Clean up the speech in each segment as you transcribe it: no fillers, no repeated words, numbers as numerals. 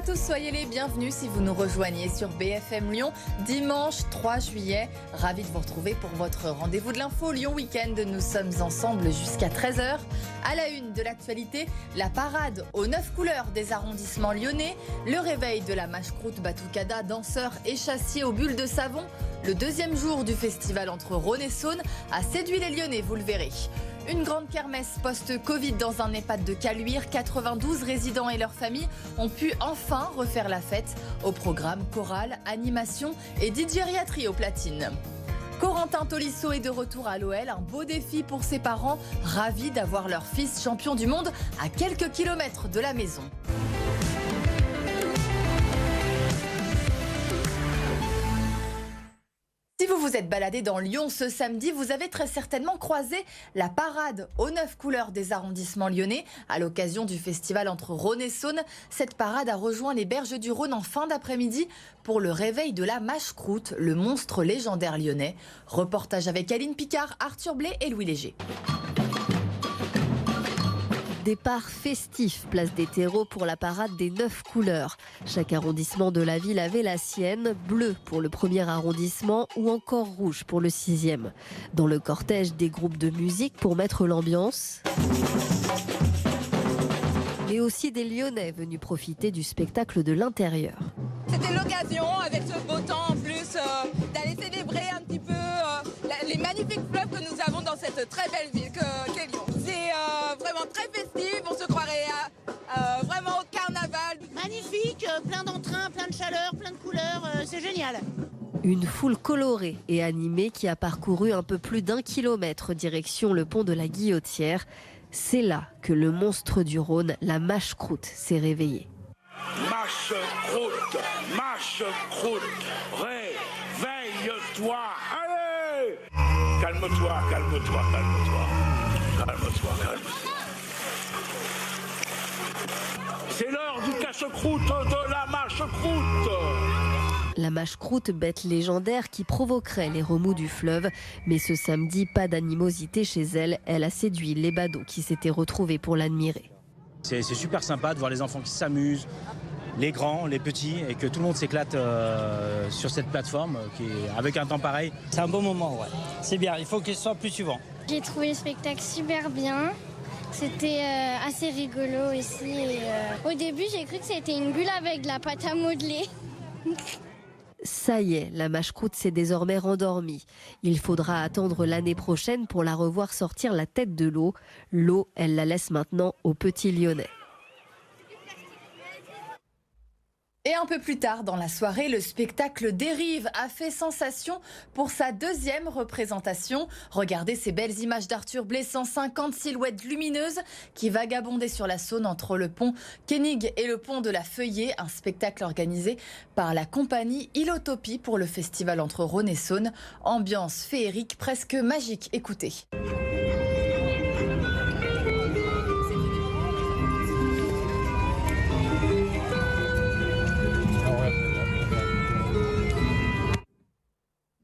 tous, soyez les bienvenus si vous nous rejoignez sur BFM Lyon, dimanche 3 juillet. Ravi de vous retrouver pour votre rendez-vous de l'info Lyon Week-end. Nous sommes ensemble jusqu'à 13h. À la une de l'actualité, la parade aux 9 couleurs des arrondissements lyonnais, le réveil de la mâche-croûte Batucada, danseurs et chassiers aux bulles de savon. Le deuxième jour du festival entre Rhône et Saône a séduit les Lyonnais, vous le verrez. Une grande kermesse post-Covid dans un EHPAD de Caluire. 92 résidents et leurs familles ont pu enfin refaire la fête. Au programme, chorale, animation et DJeriatrie aux platines. Corentin Tolisso est de retour à l'OL. Un beau défi pour ses parents, ravis d'avoir leur fils champion du monde à quelques kilomètres de la maison. Si vous vous êtes baladé dans Lyon ce samedi, vous avez très certainement croisé la parade aux 9 couleurs des arrondissements lyonnais à l'occasion du festival entre Rhône et Saône. Cette parade a rejoint les berges du Rhône en fin d'après-midi pour le réveil de la mâche-croûte, le monstre légendaire lyonnais. Reportage avec Aline Picard, Arthur Blais et Louis Léger. Départ festif, place des terreaux pour la parade des 9 couleurs. Chaque arrondissement de la ville avait la sienne, bleu pour le premier arrondissement ou encore rouge pour le 6e. Dans le cortège, des groupes de musique pour mettre l'ambiance. Mais aussi des Lyonnais venus profiter du spectacle de l'intérieur. C'était l'occasion, avec ce beau temps en plus, d'aller célébrer un petit peu les magnifiques fleuves que nous avons dans cette très belle ville qu'est Lyon. C'est vraiment très festif, on se croirait vraiment au carnaval. Magnifique, plein d'entrain, plein de chaleur, plein de couleurs, c'est génial. Une foule colorée et animée qui a parcouru un peu plus d'1 kilomètre direction le pont de la Guillotière. C'est là que le monstre du Rhône, la mâche-croûte, s'est réveillé. Mâche-croûte, mâche-croûte, réveille-toi, allez! Calme-toi, calme-toi, calme-toi, calme-toi, calme-toi. C'est l'heure du casse-croûte de la mâche-croûte. La mâche-croûte, bête légendaire qui provoquerait les remous du fleuve. Mais ce samedi, pas d'animosité chez elle. Elle a séduit les badauds qui s'étaient retrouvés pour l'admirer. C'est super sympa de voir les enfants qui s'amusent, les grands, les petits, et que tout le monde s'éclate sur cette plateforme avec un temps pareil. C'est un bon moment, ouais. C'est bien, il faut qu'il soit plus souvent. J'ai trouvé le spectacle super bien. C'était assez rigolo aussi. Et, au début, j'ai cru que c'était une bulle avec de la pâte à modeler. Ça y est, la mâche-croûte s'est désormais rendormie. Il faudra attendre l'année prochaine pour la revoir sortir la tête de l'eau. L'eau, elle la laisse maintenant aux petits Lyonnais. Et un peu plus tard dans la soirée, le spectacle Dérive a fait sensation pour sa deuxième représentation. Regardez ces belles images d'Arthur Blais, 150 silhouettes lumineuses qui vagabondaient sur la Saône entre le pont Koenig et le pont de la Feuillée. Un spectacle organisé par la compagnie Ilotopie pour le festival entre Rhône et Saône. Ambiance féerique, presque magique. Écoutez.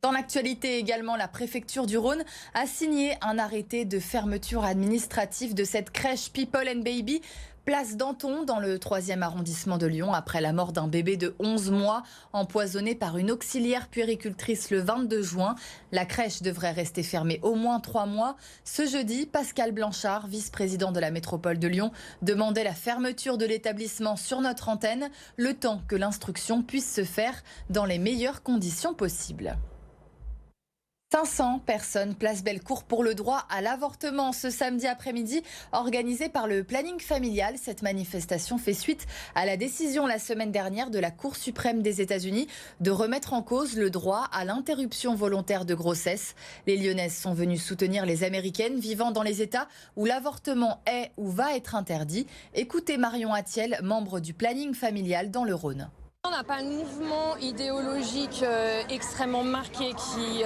Dans l'actualité également, la préfecture du Rhône a signé un arrêté de fermeture administrative de cette crèche People and Baby, place Danton, dans le 3e arrondissement de Lyon, après la mort d'un bébé de 11 mois empoisonné par une auxiliaire puéricultrice le 22 juin. La crèche devrait rester fermée au moins 3 mois. Ce jeudi, Pascal Blanchard, vice-président de la métropole de Lyon, demandait la fermeture de l'établissement sur notre antenne, le temps que l'instruction puisse se faire dans les meilleures conditions possibles. 500 personnes place Bellecour pour le droit à l'avortement ce samedi après-midi, organisée par le planning familial. Cette manifestation fait suite à la décision la semaine dernière de la Cour suprême des États-Unis de remettre en cause le droit à l'interruption volontaire de grossesse. Les Lyonnaises sont venues soutenir les Américaines vivant dans les États où l'avortement est ou va être interdit. Écoutez Marion Attiel, membre du planning familial dans le Rhône. On n'a pas un mouvement idéologique extrêmement marqué qui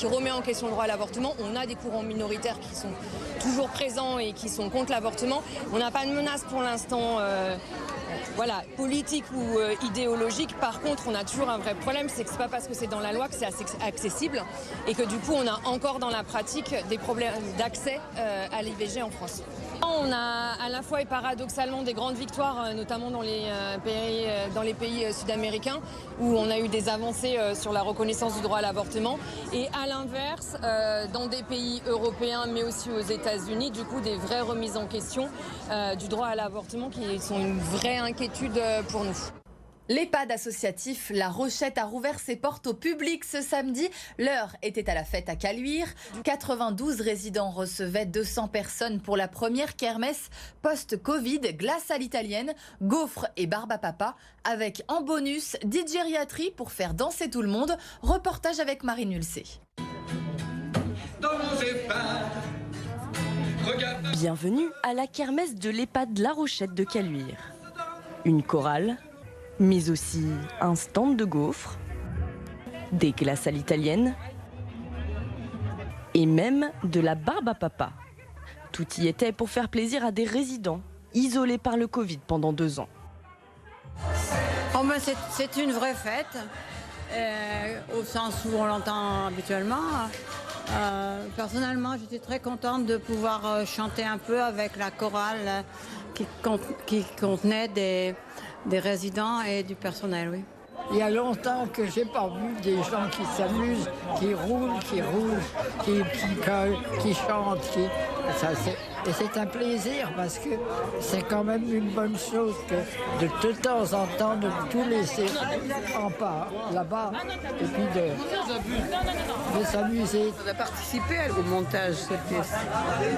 remet en question le droit à l'avortement. On a des courants minoritaires qui sont toujours présents et qui sont contre l'avortement. On n'a pas de menace pour l'instant politique ou idéologique. Par contre, on a toujours un vrai problème, c'est que c'est pas parce que c'est dans la loi que c'est accessible et que du coup on a encore dans la pratique des problèmes d'accès à l'IVG en France. on a à la fois et paradoxalement des grandes victoires, notamment dans les pays sud-américains, où on a eu des avancées sur la reconnaissance du droit à l'avortement. Et à l'inverse, dans des pays européens, mais aussi aux États-Unis, du coup, des vraies remises en question du droit à l'avortement qui sont une vraie inquiétude pour nous. L'EHPAD associatif La Rochette a rouvert ses portes au public ce samedi. L'heure était à la fête à Caluire. 92 résidents recevaient 200 personnes pour la première kermesse post-Covid, glace à l'italienne, gaufres et barbe à papa, avec en bonus digériatrie pour faire danser tout le monde. Reportage avec Marine Hulsé. Bienvenue à la kermesse de l'EHPAD La Rochette de Caluire. Une chorale, mais aussi un stand de gaufres, des glaces à l'italienne et même de la barbe à papa. Tout y était pour faire plaisir à des résidents isolés par le Covid pendant 2 ans. Oh ben c'est une vraie fête, au sens où on l'entend habituellement. Personnellement, j'étais très contente de pouvoir chanter un peu avec la chorale qui contenait des résidents et du personnel, oui. Il y a longtemps que j'ai pas vu des gens qui s'amusent, qui roulent, qui collent, qui chantent. Et c'est un plaisir parce que c'est quand même une bonne chose que de temps en temps de tout laisser en part là-bas et puis de s'amuser. On a participé au montage de cette pièce.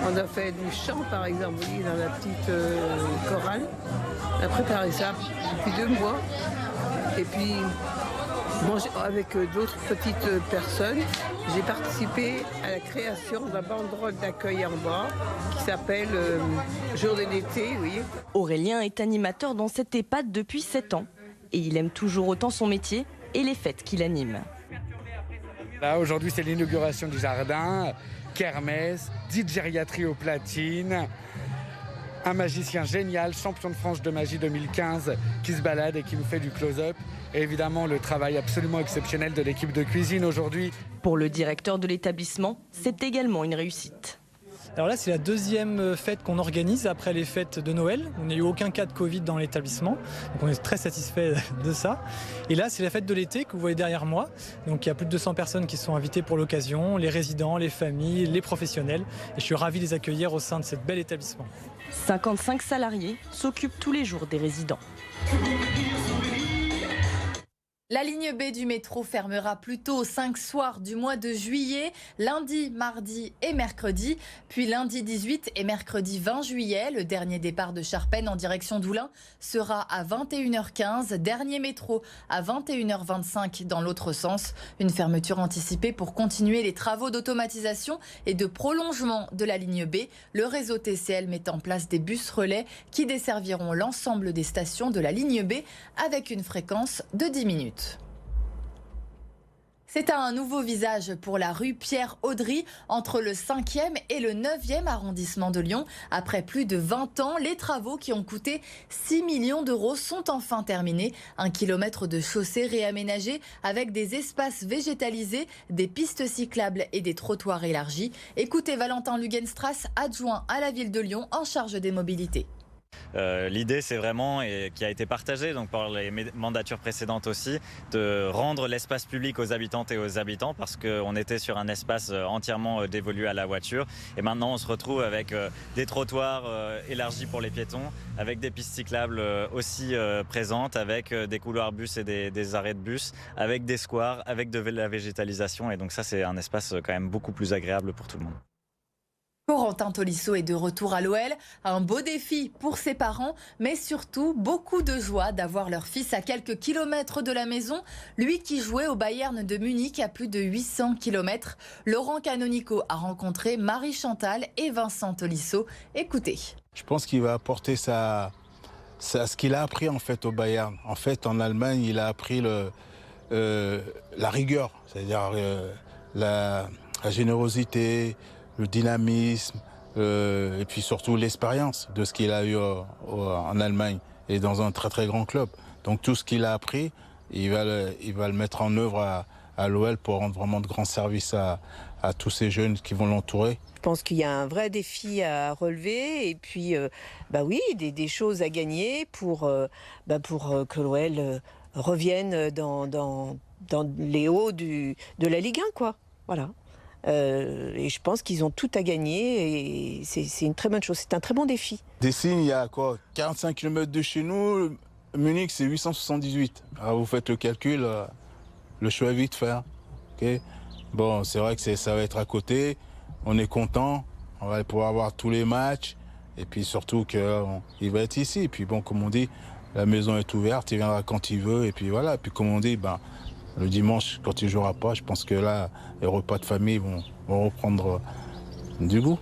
On a fait du chant par exemple, dans la petite chorale. On a préparé ça depuis 2 mois. Et puis, moi, avec d'autres petites personnes, j'ai participé à la création d'un banderole d'accueil en bas qui s'appelle Journée d'été, oui. Aurélien est animateur dans cette EHPAD depuis 7 ans. Et il aime toujours autant son métier et les fêtes qu'il anime. Là, aujourd'hui, c'est l'inauguration du jardin, kermesse, digériatrie aux platines. Un magicien génial, champion de France de magie 2015, qui se balade et qui nous fait du close-up. Et évidemment, le travail absolument exceptionnel de l'équipe de cuisine aujourd'hui. Pour le directeur de l'établissement, c'est également une réussite. Alors là, c'est la 2e fête qu'on organise après les fêtes de Noël. On n'a eu aucun cas de Covid dans l'établissement, donc on est très satisfait de ça. Et là, c'est la fête de l'été que vous voyez derrière moi. Donc il y a plus de 200 personnes qui sont invitées pour l'occasion, les résidents, les familles, les professionnels. Et je suis ravi de les accueillir au sein de cet bel établissement. 55 salariés s'occupent tous les jours des résidents. La ligne B du métro fermera plus tôt 5 soirs du mois de juillet, lundi, mardi et mercredi, puis lundi 18 et mercredi 20 juillet. Le dernier départ de Charpennes en direction d'Oulin sera à 21h15, dernier métro à 21h25 dans l'autre sens. Une fermeture anticipée pour continuer les travaux d'automatisation et de prolongement de la ligne B. Le réseau TCL met en place des bus relais qui desserviront l'ensemble des stations de la ligne B avec une fréquence de 10 minutes. C'est un nouveau visage pour la rue Pierre-Audry, entre le 5e et le 9e arrondissement de Lyon. Après plus de 20 ans, les travaux qui ont coûté 6 millions d'euros sont enfin terminés. 1 kilomètre de chaussée réaménagée avec des espaces végétalisés, des pistes cyclables et des trottoirs élargis. Écoutez Valentin Lugenstrass, adjoint à la ville de Lyon en charge des mobilités. L'idée, c'est vraiment, et qui a été partagée donc par les mandatures précédentes aussi, de rendre l'espace public aux habitantes et aux habitants, parce qu'on était sur un espace entièrement dévolu à la voiture. Et maintenant, on se retrouve avec des trottoirs élargis pour les piétons, avec des pistes cyclables aussi présentes, avec des couloirs bus et des arrêts de bus, avec des squares, avec de la végétalisation. Et donc ça, c'est un espace quand même beaucoup plus agréable pour tout le monde. Corentin Tolisso est de retour à l'OL, un beau défi pour ses parents, mais surtout beaucoup de joie d'avoir leur fils à quelques kilomètres de la maison, lui qui jouait au Bayern de Munich à plus de 800 km. Laurent Canonico a rencontré Marie Chantal et Vincent Tolisso. Écoutez. Je pense qu'il va apporter ce qu'il a appris en fait au Bayern. En fait, en Allemagne, il a appris la rigueur, c'est-à-dire la générosité, le dynamisme et puis surtout l'expérience de ce qu'il a eu en Allemagne et dans un très très grand club. Donc tout ce qu'il a appris, il va le mettre en œuvre à l'OL pour rendre vraiment de grands services à à tous ces jeunes qui vont l'entourer. Je pense qu'il y a un vrai défi à relever et puis oui, des choses à gagner pour que l'OL revienne dans les hauts de la Ligue 1, quoi. Voilà. Et je pense qu'ils ont tout à gagner et c'est une très bonne chose, c'est un très bon défi. Dessine, il y a quoi, 45 km de chez nous, Munich c'est 878. Alors vous faites le calcul, le choix est vite fait. Okay. Bon, c'est vrai que ça va être à côté, on est content, on va pouvoir voir tous les matchs et puis surtout qu'il va être ici. Et puis bon, comme on dit, la maison est ouverte, il viendra quand il veut et puis voilà. Et puis comme on dit, le dimanche, quand il ne jouera pas, je pense que là, les repas de famille vont reprendre du goût.